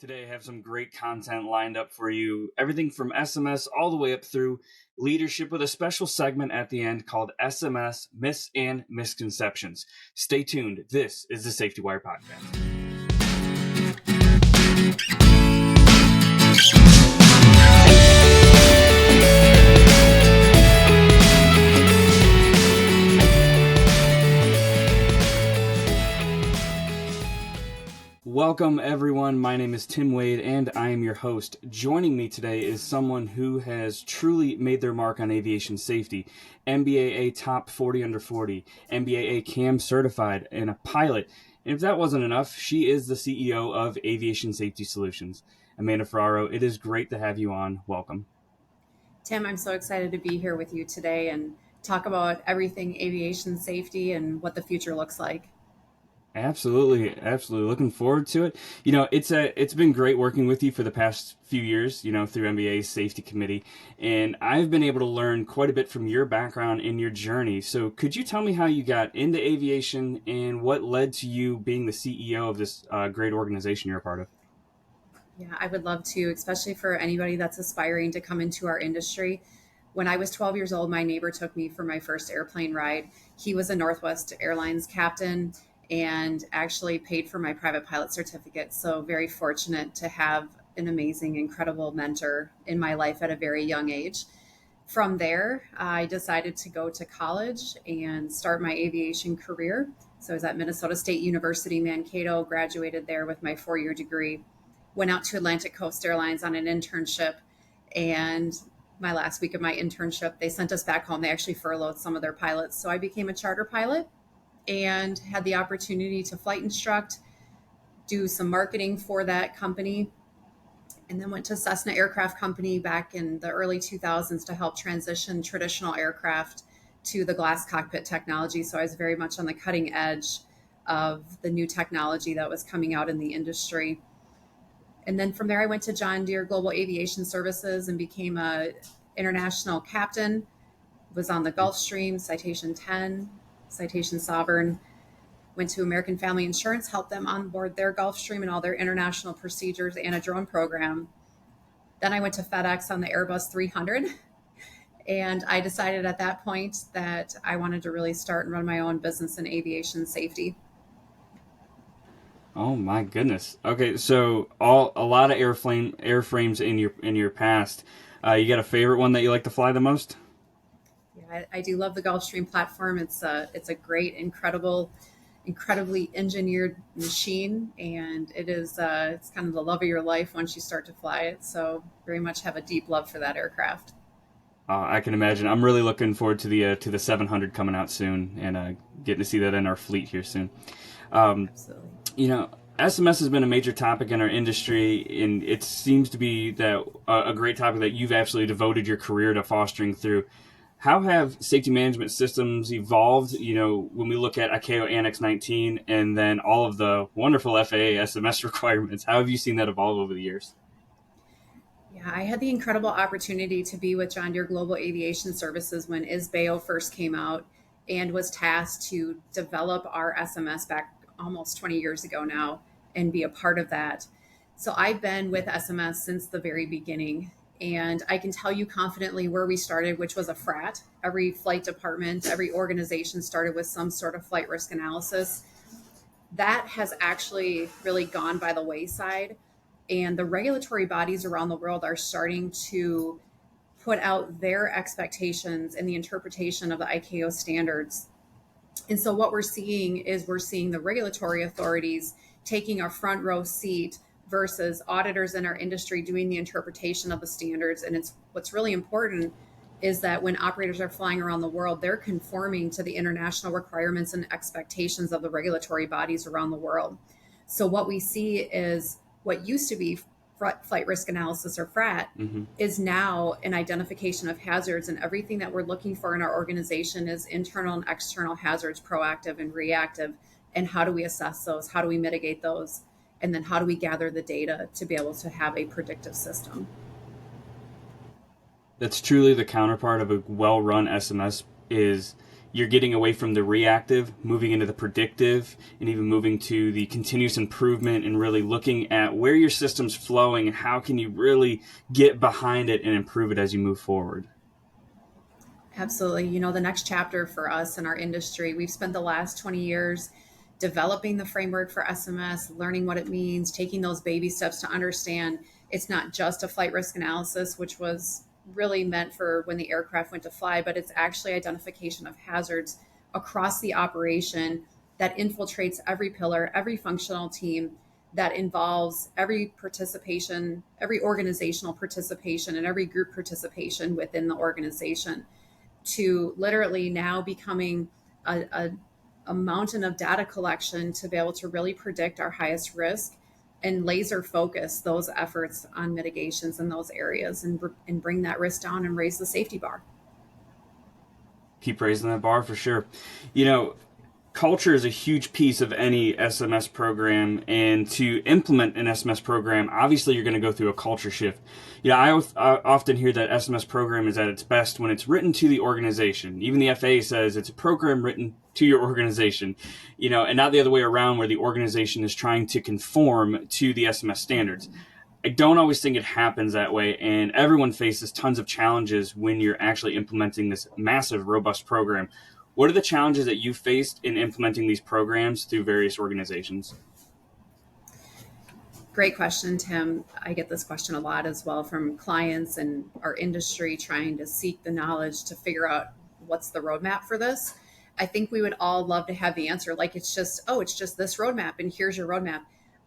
Today, I have some great content lined up for you. Everything from SMS all the way up through leadership with a special segment at the end called SMS Myths and Misconceptions. Stay tuned. This is the Safety Wire Podcast. Welcome, everyone. My name is Tim Wade, and I am your host. Joining me today is someone who has truly made their mark on aviation safety. MBAA Top 40 Under 40, MBAA CAM certified, and a pilot. And if that wasn't enough, she is the CEO of Aviation Safety Solutions. Amanda Ferraro, it is great to have you on. Welcome. Tim, I'm so excited to be here with you today and talk about everything aviation safety and what the future looks like. Absolutely. Looking forward to it. It's been great working with you for the past few years, through MBA's safety committee, and I've been able to learn quite a bit from your background and your journey. So could you tell me how you got into aviation and what led to you being the CEO of this great organization you're a part of? Yeah, I would love to, especially for anybody that's aspiring to come into our industry. When I was 12 years old, my neighbor took me for my first airplane ride. He was a Northwest Airlines captain and actually paid for my private pilot certificate. So very fortunate to have an amazing, incredible mentor in my life at a very young age. From there, I decided to go to college and start my aviation career. So I was at Minnesota State University, Mankato, graduated there with my 4-year degree, went out to Atlantic Coast Airlines on an internship. And my last week of my internship, they sent us back home. They actually furloughed some of their pilots. So I became a charter pilot and had the opportunity to flight instruct, do some marketing for that company, and then went to Cessna Aircraft Company back in the early 2000s to help transition traditional aircraft to the glass cockpit technology. So I was very much on the cutting edge of the new technology that was coming out in the industry. And then from there, I went to John Deere Global Aviation Services and became a international captain, was on the Gulfstream, Citation 10, Citation Sovereign, went to American Family Insurance, helped them onboard their Gulfstream and all their international procedures and a drone program. Then I went to FedEx on the Airbus 300. And I decided at that point that I wanted to really start and run my own business in aviation safety. Oh my goodness. Okay, so a lot of airframes in your past. You got a favorite one that you like to fly the most? Yeah, I do love the Gulfstream platform. It's a great, incredibly engineered machine, and it's kind of the love of your life once you start to fly it. So very much have a deep love for that aircraft. I can imagine. I'm really looking forward to the 700 coming out soon and getting to see that in our fleet here soon. Absolutely. SMS has been a major topic in our industry, and it seems to be that a great topic that you've absolutely devoted your career to fostering through. How have safety management systems evolved, when we look at ICAO Annex 19 and then all of the wonderful FAA SMS requirements? How have you seen that evolve over the years? Yeah, I had the incredible opportunity to be with John Deere Global Aviation Services when ISBAO first came out and was tasked to develop our SMS back almost 20 years ago now and be a part of that. So I've been with SMS since the very beginning. And I can tell you confidently where we started, which was a frat. Every flight department, every organization started with some sort of flight risk analysis. That has actually really gone by the wayside. And the regulatory bodies around the world are starting to put out their expectations in the interpretation of the ICAO standards. And so what we're seeing the regulatory authorities taking a front row seat versus auditors in our industry doing the interpretation of the standards. And what's really important is that when operators are flying around the world, they're conforming to the international requirements and expectations of the regulatory bodies around the world. So what we see is what used to be flight risk analysis or FRAT is now an identification of hazards, and everything that we're looking for in our organization is internal and external hazards, proactive and reactive. And how do we assess those? How do we mitigate those? And then how do we gather the data to be able to have a predictive system? That's truly the counterpart of a well-run SMS is you're getting away from the reactive, moving into the predictive, and even moving to the continuous improvement and really looking at where your system's flowing and how can you really get behind it and improve it as you move forward. Absolutely. You know, the next chapter for us in our industry, we've spent the last 20 years developing the framework for SMS, learning what it means, taking those baby steps to understand it's not just a flight risk analysis, which was really meant for when the aircraft went to fly, but it's actually identification of hazards across the operation that infiltrates every pillar, every functional team, that involves every participation, every organizational participation, and every group participation within the organization, to literally now becoming a mountain of data collection to be able to really predict our highest risk and laser focus those efforts on mitigations in those areas, and bring that risk down and raise the safety bar. Keep raising that bar for sure. You know, culture is a huge piece of any SMS program, and to implement an SMS program, obviously you're going to go through a culture shift. I often hear that SMS program is at its best when it's written to the organization. Even the FAA says it's a program written to your organization, and not the other way around where the organization is trying to conform to the SMS standards. I don't always think it happens that way, and everyone faces tons of challenges when you're actually implementing this massive, robust program. What are the challenges that you faced in implementing these programs through various organizations? Great question, Tim. I get this question a lot as well from clients and our industry trying to seek the knowledge to figure out what's the roadmap for this. I think we would all love to have the answer. Like, it's just, oh, it's just this roadmap and here's your roadmap.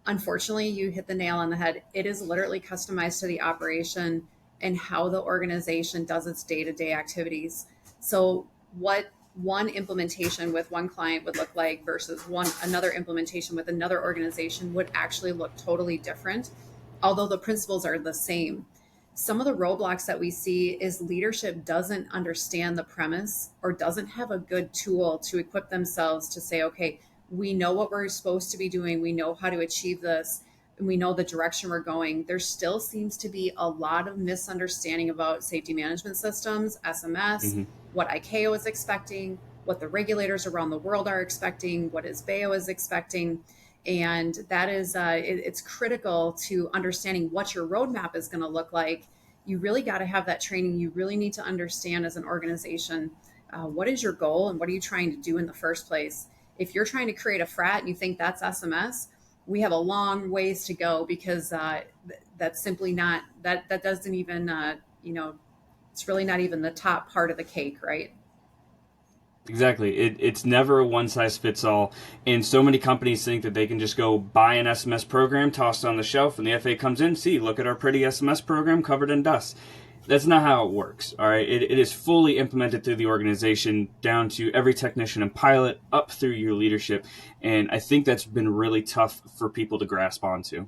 Unfortunately, you hit the nail on the head. It is literally customized to the operation and how the organization does its day-to-day activities. So what one implementation with one client would look like versus another implementation with another organization would actually look totally different, although the principles are the same. Some of the roadblocks that we see is leadership doesn't understand the premise or doesn't have a good tool to equip themselves to say, okay, we know what we're supposed to be doing, we know how to achieve this, and we know the direction we're going. There still seems to be a lot of misunderstanding about safety management systems, SMS, what ICAO is expecting, what the regulators around the world are expecting, what ISBAO is expecting. And that is, it's critical to understanding what your roadmap is going to look like. You really got to have that training. You really need to understand as an organization, what is your goal and what are you trying to do in the first place? If you're trying to create a frat and you think that's SMS, we have a long ways to go, because that's simply not, that doesn't even, it's really not even the top part of the cake, right? Exactly. It's never a one size fits all. And so many companies think that they can just go buy an SMS program, toss it on the shelf, and the FAA comes in, see, look at our pretty SMS program covered in dust. That's not how it works. All right. It is fully implemented through the organization, down to every technician and pilot, up through your leadership. And I think that's been really tough for people to grasp onto.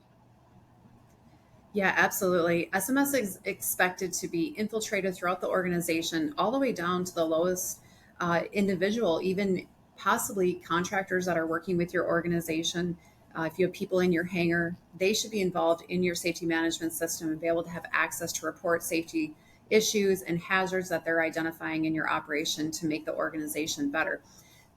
Yeah, absolutely. SMS is expected to be infiltrated throughout the organization, all the way down to the lowest individual, even possibly contractors that are working with your organization. If you have people in your hangar, they should be involved in your safety management system and be able to have access to report safety issues and hazards that they're identifying in your operation to make the organization better.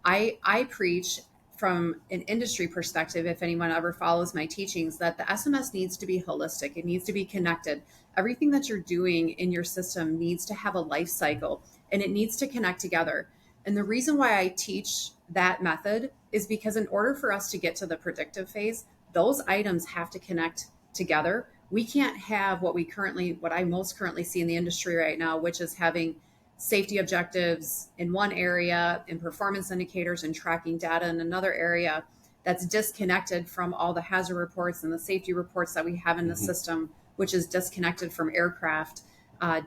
I preach from an industry perspective, if anyone ever follows my teachings, that the SMS needs to be holistic. It needs to be connected. Everything that you're doing in your system needs to have a life cycle, and it needs to connect together. And the reason why I teach that method is because in order for us to get to the predictive phase, those items have to connect together. We can't have what I most currently see in the industry right now, which is having safety objectives in one area and performance indicators and tracking data in another area that's disconnected from all the hazard reports and the safety reports that we have in the system, which is disconnected from aircraft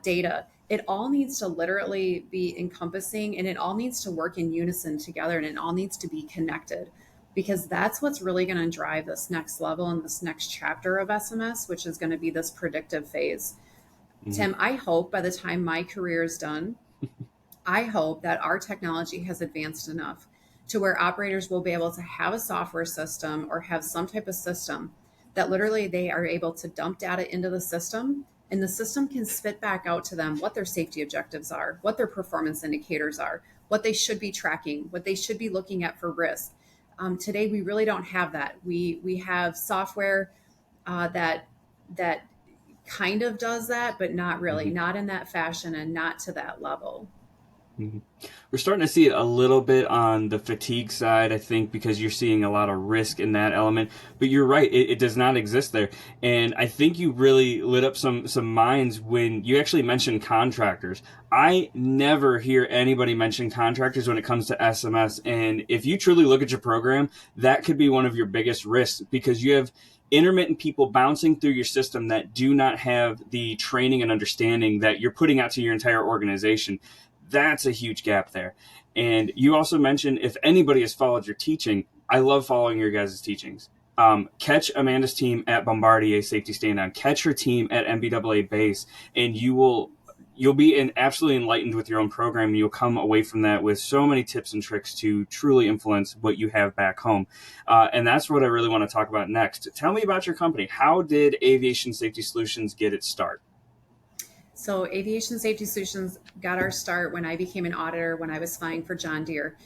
data. It all needs to literally be encompassing, and it all needs to work in unison together, and it all needs to be connected, because that's what's really going to drive this next level and this next chapter of SMS, which is going to be this predictive phase. Tim, I hope by the time my career is done, I hope that our technology has advanced enough to where operators will be able to have a software system or have some type of system that literally they are able to dump data into the system, and the system can spit back out to them what their safety objectives are, what their performance indicators are, what they should be tracking, what they should be looking at for risk. Today, we really don't have that. We have software that that kind of does that, but not really, Mhm. not in that fashion and not to that level. Mhm. We're starting to see it a little bit on the fatigue side, I think, because you're seeing a lot of risk in that element. But you're right, it does not exist there. And I think you really lit up some minds when you actually mentioned contractors. I never hear anybody mention contractors when it comes to SMS. And if you truly look at your program, that could be one of your biggest risks because you have intermittent people bouncing through your system that do not have the training and understanding that you're putting out to your entire organization. That's a huge gap there. And you also mentioned if anybody has followed your teaching, I love following your guys' teachings. Catch Amanda's team at Bombardier Safety Stand On. Catch her team at MBAA Base, and you'll be absolutely enlightened with your own program. And you'll come away from that with so many tips and tricks to truly influence what you have back home. And that's what I really want to talk about next. Tell me about your company. How did Aviation Safety Solutions get its start? So, Aviation Safety Solutions got our start when I became an auditor when I was flying for John Deere.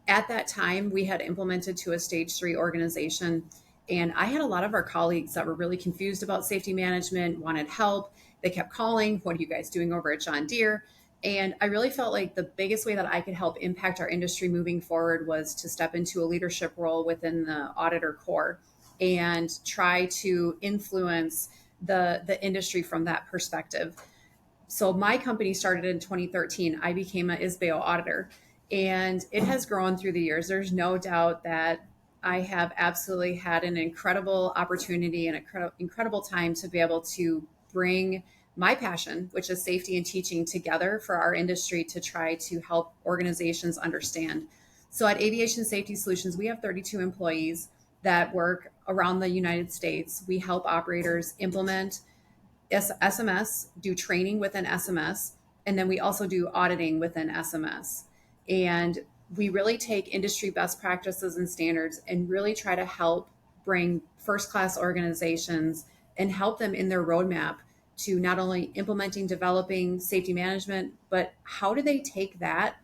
At that time, we had implemented to a stage 3 organization. And I had a lot of our colleagues that were really confused about safety management, wanted help. They kept calling, "What are you guys doing over at John Deere?" And I really felt like the biggest way that I could help impact our industry moving forward was to step into a leadership role within the auditor corps and try to influence the industry from that perspective. So my company started in 2013. I became an ISBEO auditor, and it has grown through the years. There's no doubt that I have absolutely had an incredible opportunity and incredible time to be able to bring my passion, which is safety and teaching, together for our industry to try to help organizations understand. So at Aviation Safety Solutions, we have 32 employees that work around the United States. We help operators implement SMS, do training within SMS, and then we also do auditing within SMS. And we really take industry best practices and standards and really try to help bring first class organizations and help them in their roadmap to not only implementing, developing safety management, but how do they take that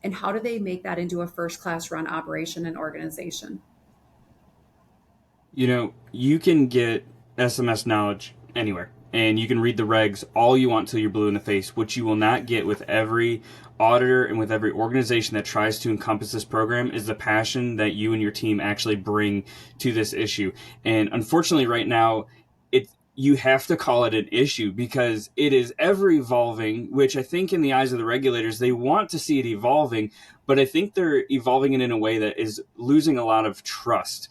and how do they make that into a first class run operation and organization? You can get SMS knowledge anywhere, and you can read the regs all you want till you're blue in the face. What you will not get with every auditor and with every organization that tries to encompass this program is the passion that you and your team actually bring to this issue. And unfortunately, right now, you have to call it an issue because it is ever evolving, which I think in the eyes of the regulators, they want to see it evolving, but I think they're evolving it in a way that is losing a lot of trust.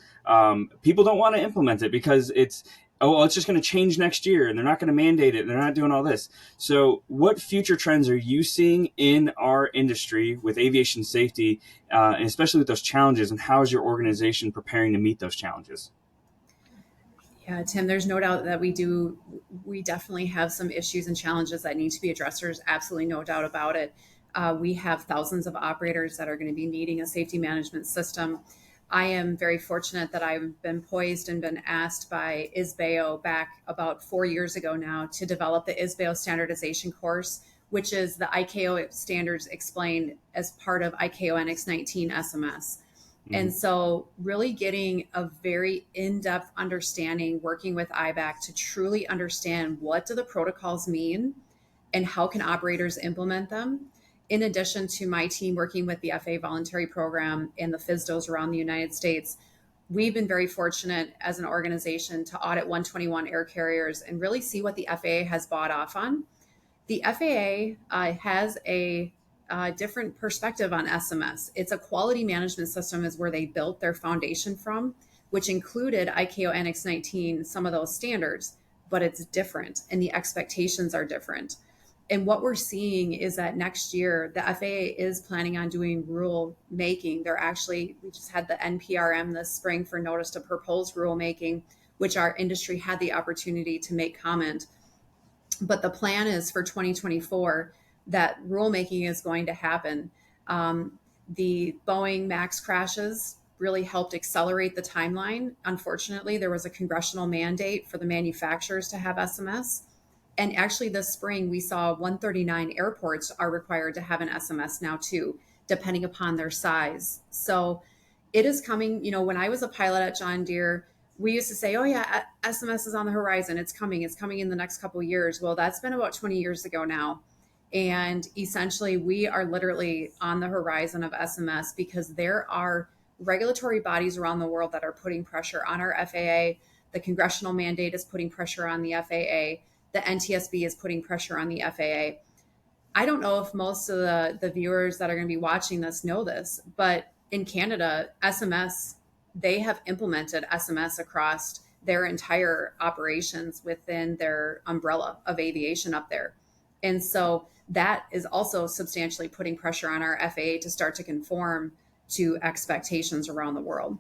People don't want to implement it because it's just going to change next year and they're not going to mandate it and they're not doing all this. So what future trends are you seeing in our industry with aviation safety, and especially with those challenges, and how is your organization preparing to meet those challenges? Yeah, Tim, there's no doubt that we definitely have some issues and challenges that need to be addressed. There's absolutely no doubt about it. We have thousands of operators that are going to be needing a safety management system. I am very fortunate that I've been poised and been asked by ISBEO back about 4 years ago now to develop the ISBEO standardization course, which is the ICAO standards explained as part of ICAO Annex 19 SMS. Mm-hmm. And so, really getting a very in-depth understanding, working with IBAC to truly understand what do the protocols mean and how can operators implement them. In addition to my team working with the FAA voluntary program and the FISDOs around the United States, we've been very fortunate as an organization to audit 121 air carriers and really see what the FAA has bought off on. The FAA has a different perspective on SMS. It's a quality management system, is where they built their foundation from, which included ICAO Annex 19, some of those standards, but it's different and the expectations are different. And what we're seeing is that next year, the FAA is planning on doing rule making. We just had the NPRM this spring for notice to propose rulemaking, which our industry had the opportunity to make comment. But the plan is for 2024 that rulemaking is going to happen. The Boeing MAX crashes really helped accelerate the timeline. Unfortunately, there was a congressional mandate for the manufacturers to have SMS. And actually, this spring, we saw 139 airports are required to have an SMS now, too. depending upon their size. So it is coming. When I was a pilot at John Deere, we used to say, oh yeah, SMS is on the horizon. It's coming in the next couple of years. Well, that's been about 20 years ago now. And essentially, we are literally on the horizon of SMS because there are regulatory bodies around the world that are putting pressure on our FAA. The congressional mandate is putting pressure on the FAA. The NTSB is putting pressure on the FAA. I don't know if most of the viewers that are going to be watching this know this, but in Canada, SMS, they have implemented SMS across their entire operations within their umbrella of aviation up there. And so that is also substantially putting pressure on our FAA to start to conform to expectations around the world.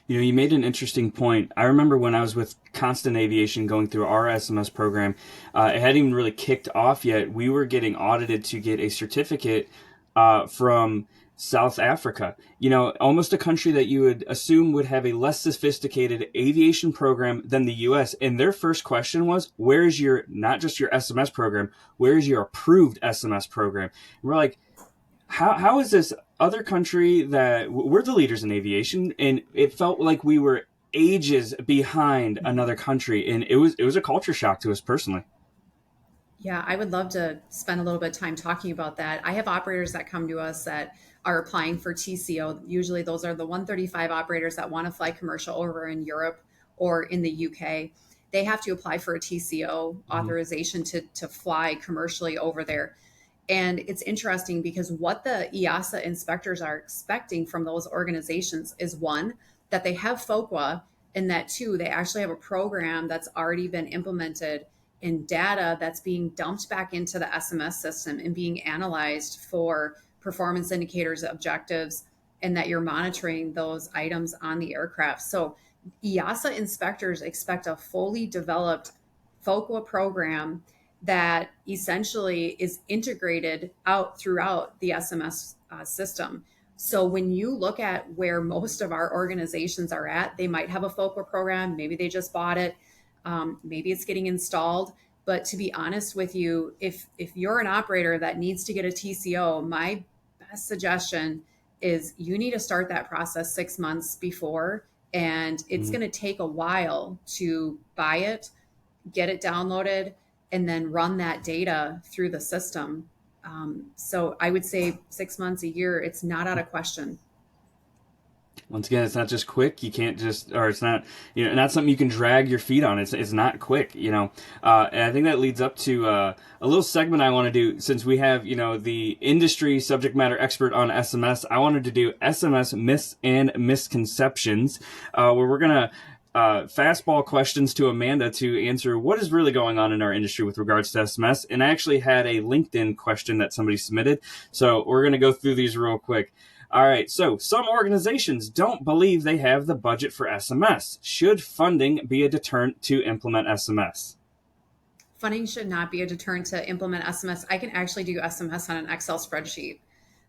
You made an interesting point. I remember when I was with Constant Aviation going through our SMS program, it hadn't even really kicked off yet. We were getting audited to get a certificate from South Africa. Almost a country that you would assume would have a less sophisticated aviation program than the U.S. And their first question was, where is your, not just your SMS program, where is your approved SMS program? And we're like, how is this other country that we're the leaders in aviation, and it felt like we were ages behind another country, and it was a culture shock to us personally. Yeah, I would love to spend a little bit of time talking about that. I have operators that come to us that are applying for TCO. Usually, those are the 135 operators that want to fly commercial over in Europe or in the UK. They have to apply for a TCO authorization to fly commercially over there. And it's interesting because what the EASA inspectors are expecting from those organizations is one, that they have FOQA, and that two, they actually have a program that's already been implemented in data that's being dumped back into the SMS system and being analyzed for performance indicators, objectives, and that you're monitoring those items on the aircraft. So EASA inspectors expect a fully developed FOQA program that essentially is integrated out throughout the SMS system. So when you look at where most of our organizations are at, they might have a FOQA program, maybe they just bought it, maybe it's getting installed. But to be honest with you, if you're an operator that needs to get a TCO, my best suggestion is you need to start that process 6 months before, and it's going to take a while to buy it, get it downloaded, and then run that data through the system. So I would say 6 months, a year, it's not out of question. Once again, it's not just quick. You can't just, or it's not, not something you can drag your feet on. It's not quick, And I think that leads up to a little segment I want to do, since we have, the industry subject matter expert on SMS. I wanted to do SMS myths and misconceptions, where we're gonna fastball questions to Amanda to answer what is really going on in our industry with regards to SMS. And I actually had a LinkedIn question that somebody submitted, so we're gonna go through these real quick. All right, so some organizations don't believe they have the budget for SMS. Should funding be a deterrent to implement SMS? Funding should not be a deterrent to implement SMS. I can actually do SMS on an Excel spreadsheet.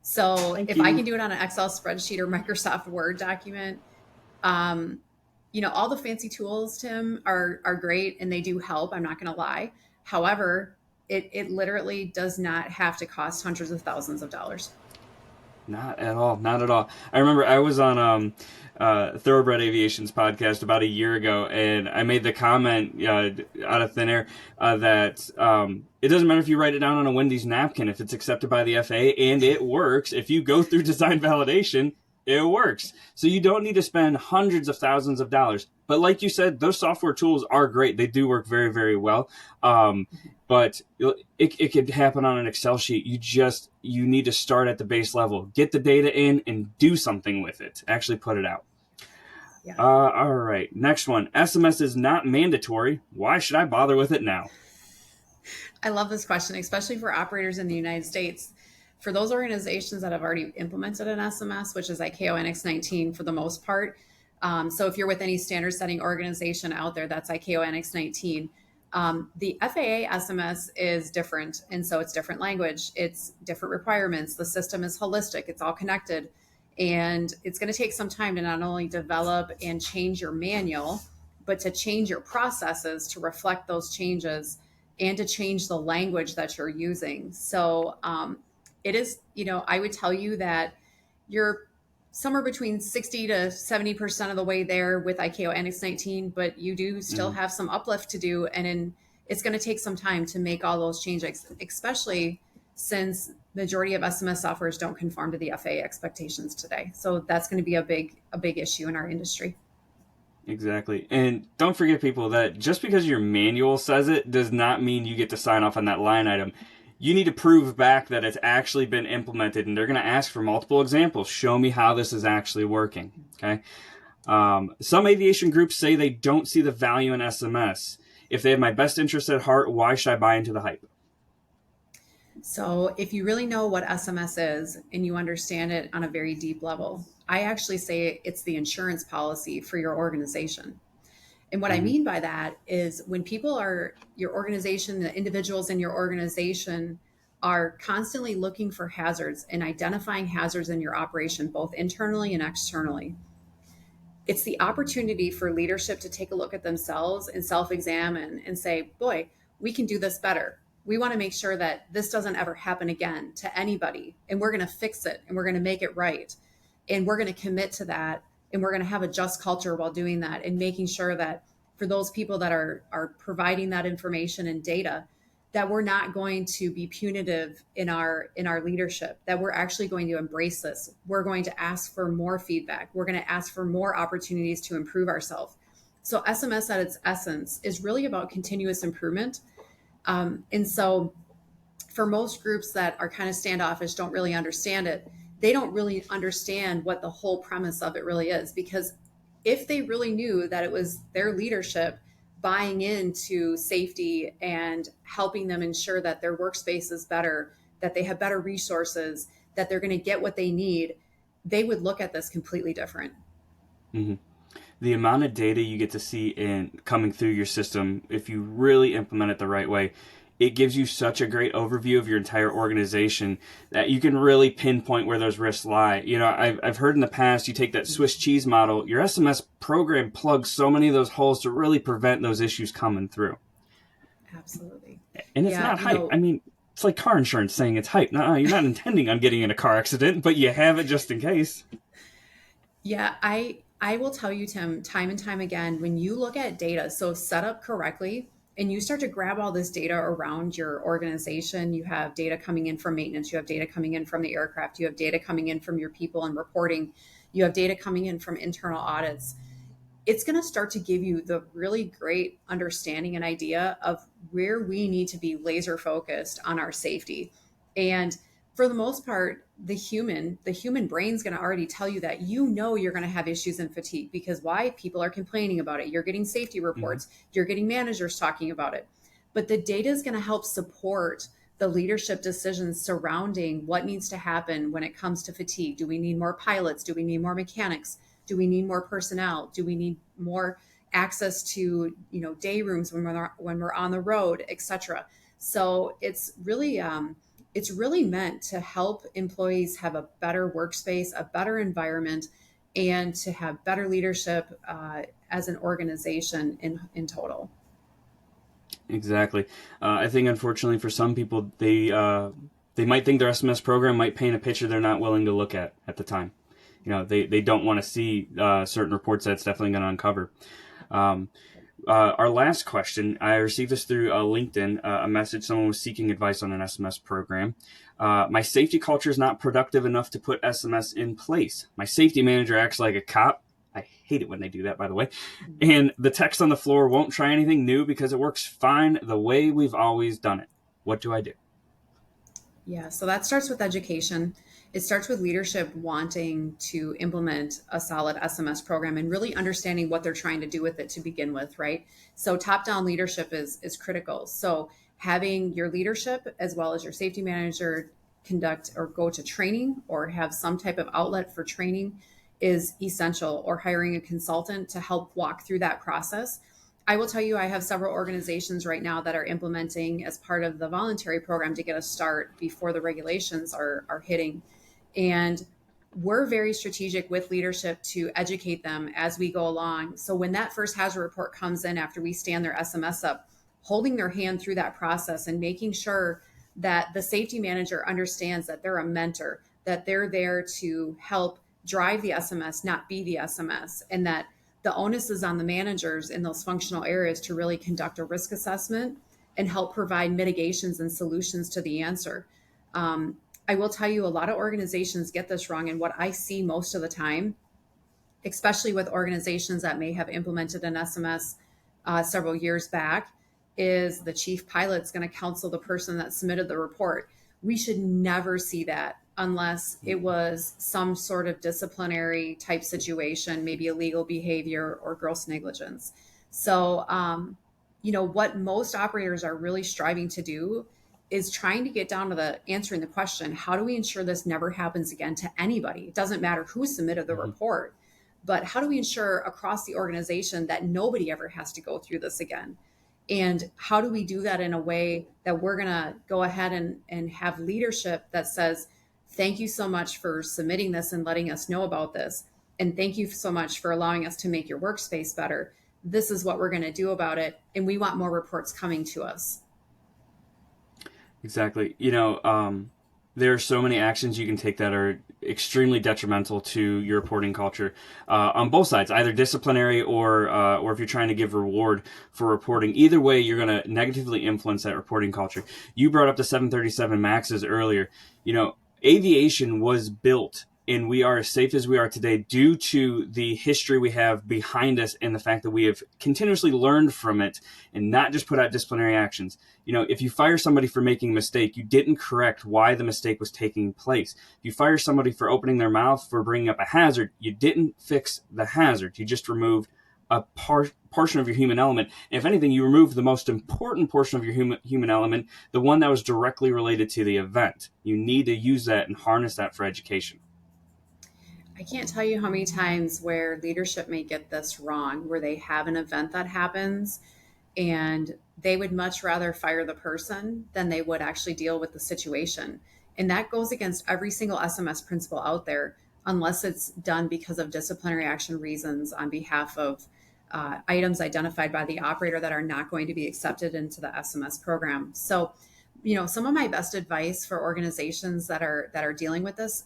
So Thank if you. I can do it on an Excel spreadsheet or Microsoft Word document, all the fancy tools, Tim, are great and they do help. I'm not going to lie. However, it literally does not have to cost hundreds of thousands of dollars. Not at all. Not at all. I remember I was on Thoroughbred Aviation's podcast about a year ago, and I made the comment out of thin air that it doesn't matter if you write it down on a Wendy's napkin if it's accepted by the FAA, and it works. If you go through design validation, it works. So you don't need to spend hundreds of thousands of dollars. But like you said, those software tools are great. They do work very, very well. But it could happen on an Excel sheet. You need to start at the base level, get the data in, and do something with it. Actually put it out. Yeah. All right. Next one. SMS is not mandatory. Why should I bother with it now? I love this question, especially for operators in the United States. For those organizations that have already implemented an SMS, which is ICAO NX 19 for the most part. So if you're with any standard setting organization out there, that's ICAO NX 19. The FAA SMS is different. And so it's different language. It's different requirements. The system is holistic. It's all connected. And it's going to take some time to not only develop and change your manual, but to change your processes to reflect those changes and to change the language that you're using. So it is, I would tell you that you're somewhere between 60 to 70% of the way there with ICAO Annex 19, but you do still Hmm. have some uplift to do. It's going to take some time to make all those changes, especially since majority of SMS softwares don't conform to the FAA expectations today. So that's going to be a big issue in our industry. Exactly. And don't forget, people, that just because your manual says it does not mean you get to sign off on that line item. You need to prove back that it's actually been implemented, and they're going to ask for multiple examples. Show me how this is actually working. Okay. Some aviation groups say they don't see the value in SMS. If they have my best interest at heart, why should I buy into the hype? So, if you really know what SMS is and you understand it on a very deep level, I actually say it's the insurance policy for your organization. And what I Mm-hmm. mean by that is when people are your organization, the individuals in your organization are constantly looking for hazards and identifying hazards in your operation, both internally and externally. It's the opportunity for leadership to take a look at themselves and self examine and say, boy, we can do this better. We want to make sure that this doesn't ever happen again to anybody. And we're going to fix it and we're going to make it right. And we're going to commit to that. And we're going to have a just culture while doing that and making sure that for those people that are providing that information and data, that we're not going to be punitive in our leadership, that we're actually going to embrace this. We're going to ask for more feedback, we're going to ask for more opportunities to improve ourselves. So SMS at its essence is really about continuous improvement. And so for most groups that are kind of standoffish, don't really understand it, they don't really understand what the whole premise of it really is. Because if they really knew that it was their leadership buying into safety and helping them ensure that their workspace is better, that they have better resources, that they're going to get what they need, they would look at this completely different. Mm-hmm. The amount of data you get to see in coming through your system, if you really implement it the right way, it gives you such a great overview of your entire organization that you can really pinpoint where those risks lie. I've heard in the past, you take that Swiss cheese model, your SMS program plugs so many of those holes to really prevent those issues coming through. Absolutely. And it's Yeah, not hype. I mean, it's like car insurance saying it's hype. No, you're not intending on getting in a car accident, but you have it just in case. Yeah, I will tell you, Tim, time and time again, when you look at data, so set up correctly, and you start to grab all this data around your organization, you have data coming in from maintenance, you have data coming in from the aircraft, you have data coming in from your people and reporting, you have data coming in from internal audits. It's going to start to give you the really great understanding and idea of where we need to be laser focused on our safety. And for the most part, the human brain's going to already tell you that you're going to have issues and fatigue because why? People are complaining about it. You're getting safety Mm-hmm. reports, you're getting managers talking about it. But the data is going to help support the leadership decisions surrounding what needs to happen when it comes to fatigue. Do we need more pilots? Do we need more mechanics? Do we need more personnel? Do we need more access to day rooms when we're on the road, etc.? So it's really meant to help employees have a better workspace, a better environment, and to have better leadership as an organization in total. Exactly. I think, unfortunately, for some people, they might think their SMS program might paint a picture they're not willing to look at the time. They don't want to see certain reports that it's definitely going to uncover. Um, our last question, I received this through LinkedIn, a message. Someone was seeking advice on an SMS program. My safety culture is not productive enough to put SMS in place. My safety manager acts like a cop. I hate it when they do that, by the way. And the techs on the floor won't try anything new because it works fine the way we've always done it. What do I do? Yeah, so that starts with education. It starts with leadership wanting to implement a solid SMS program and really understanding what they're trying to do with it to begin with, right? So top-down leadership is critical. So having your leadership as well as your safety manager conduct or go to training or have some type of outlet for training is essential, or hiring a consultant to help walk through that process. I will tell you, I have several organizations right now that are implementing as part of the voluntary program to get a start before the regulations are hitting. And we're very strategic with leadership to educate them as we go along. So when that first hazard report comes in after we stand their SMS up, holding their hand through that process and making sure that the safety manager understands that they're a mentor, that they're there to help drive the SMS, not be the SMS, and that the onus is on the managers in those functional areas to really conduct a risk assessment and help provide mitigations and solutions to the answer. I will tell you, a lot of organizations get this wrong. And what I see most of the time, especially with organizations that may have implemented an SMS several years back, is the chief pilot's going to counsel the person that submitted the report. We should never see that unless it was some sort of disciplinary type situation, maybe illegal behavior or gross negligence. So, what most operators are really striving to do is trying to get down to the answering the question, how do we ensure this never happens again to anybody? It doesn't matter who submitted the report, but how do we ensure across the organization that nobody ever has to go through this again? And how do we do that in a way that we're going to go ahead and have leadership that says, thank you so much for submitting this and letting us know about this. And thank you so much for allowing us to make your workspace better. This is what we're going to do about it. And we want more reports coming to us. Exactly. There are so many actions you can take that are extremely detrimental to your reporting culture on both sides, either disciplinary or if you're trying to give reward for reporting. Either way, you're going to negatively influence that reporting culture. You brought up the 737 Maxes earlier. Aviation was built and we are as safe as we are today due to the history we have behind us and the fact that we have continuously learned from it and not just put out disciplinary actions. If you fire somebody for making a mistake, you didn't correct why the mistake was taking place. If you fire somebody for opening their mouth for bringing up a hazard, you didn't fix the hazard. You just removed a portion of your human element. And if anything, you removed the most important portion of your human element, the one that was directly related to the event. You need to use that and harness that for education. I can't tell you how many times where leadership may get this wrong, where they have an event that happens and they would much rather fire the person than they would actually deal with the situation. And that goes against every single SMS principle out there, unless it's done because of disciplinary action reasons on behalf of items identified by the operator that are not going to be accepted into the SMS program. So, some of my best advice for organizations that are dealing with this,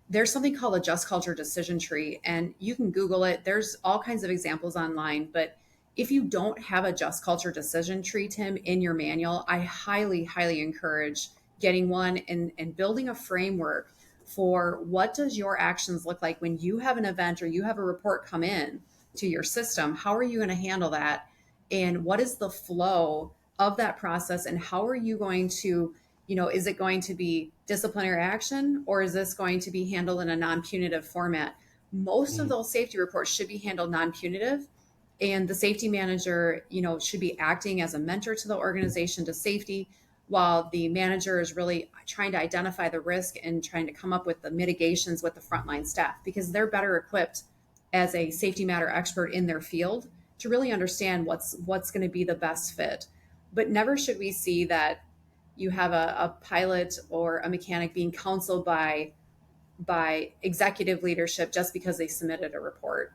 there's something called a just culture decision tree, and you can Google it. There's all kinds of examples online, but if you don't have a just culture decision tree, Tim, in your manual, I highly, highly encourage getting one and building a framework for what does your actions look like when you have an event or you have a report come in to your system. How are you going to handle that? And what is the flow of that process? And how are you going to, is it going to be disciplinary action or is this going to be handled in a non-punitive format? Most of those safety reports should be handled non-punitive. And the safety manager, should be acting as a mentor to the organization to safety, while the manager is really trying to identify the risk and trying to come up with the mitigations with the frontline staff, because they're better equipped as a safety matter expert in their field to really understand what's going to be the best fit. But never should we see that you have a pilot or a mechanic being counseled by executive leadership just because they submitted a report.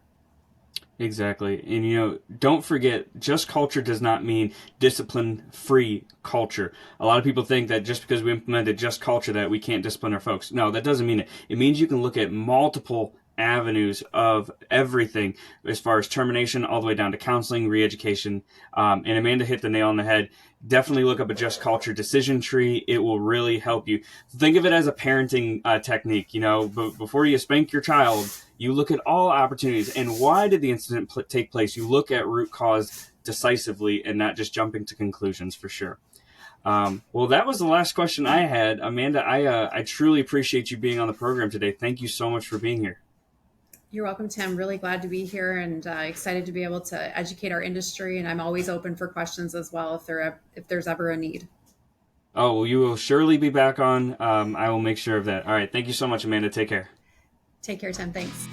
Exactly. And, don't forget, just culture does not mean discipline-free culture. A lot of people think that just because we implemented just culture that we can't discipline our folks. No, that doesn't mean it. It means you can look at multiple avenues of everything as far as termination all the way down to counseling, re-education. And Amanda hit the nail on the head. Definitely look up a just culture decision tree. It will really help you. Think of it as a parenting technique. Before you spank your child, you look at all opportunities and why did the incident take place. You look at root cause decisively and not just jumping to conclusions, for sure. Well, that was the last question I had. Amanda, I truly appreciate you being on the program today. Thank you so much for being here. You're welcome, Tim. Really glad to be here and excited to be able to educate our industry. And I'm always open for questions as well if there's ever a need. Oh, well, you will surely be back on. I will make sure of that. All right. Thank you so much, Amanda. Take care. Take care, Tim. Thanks.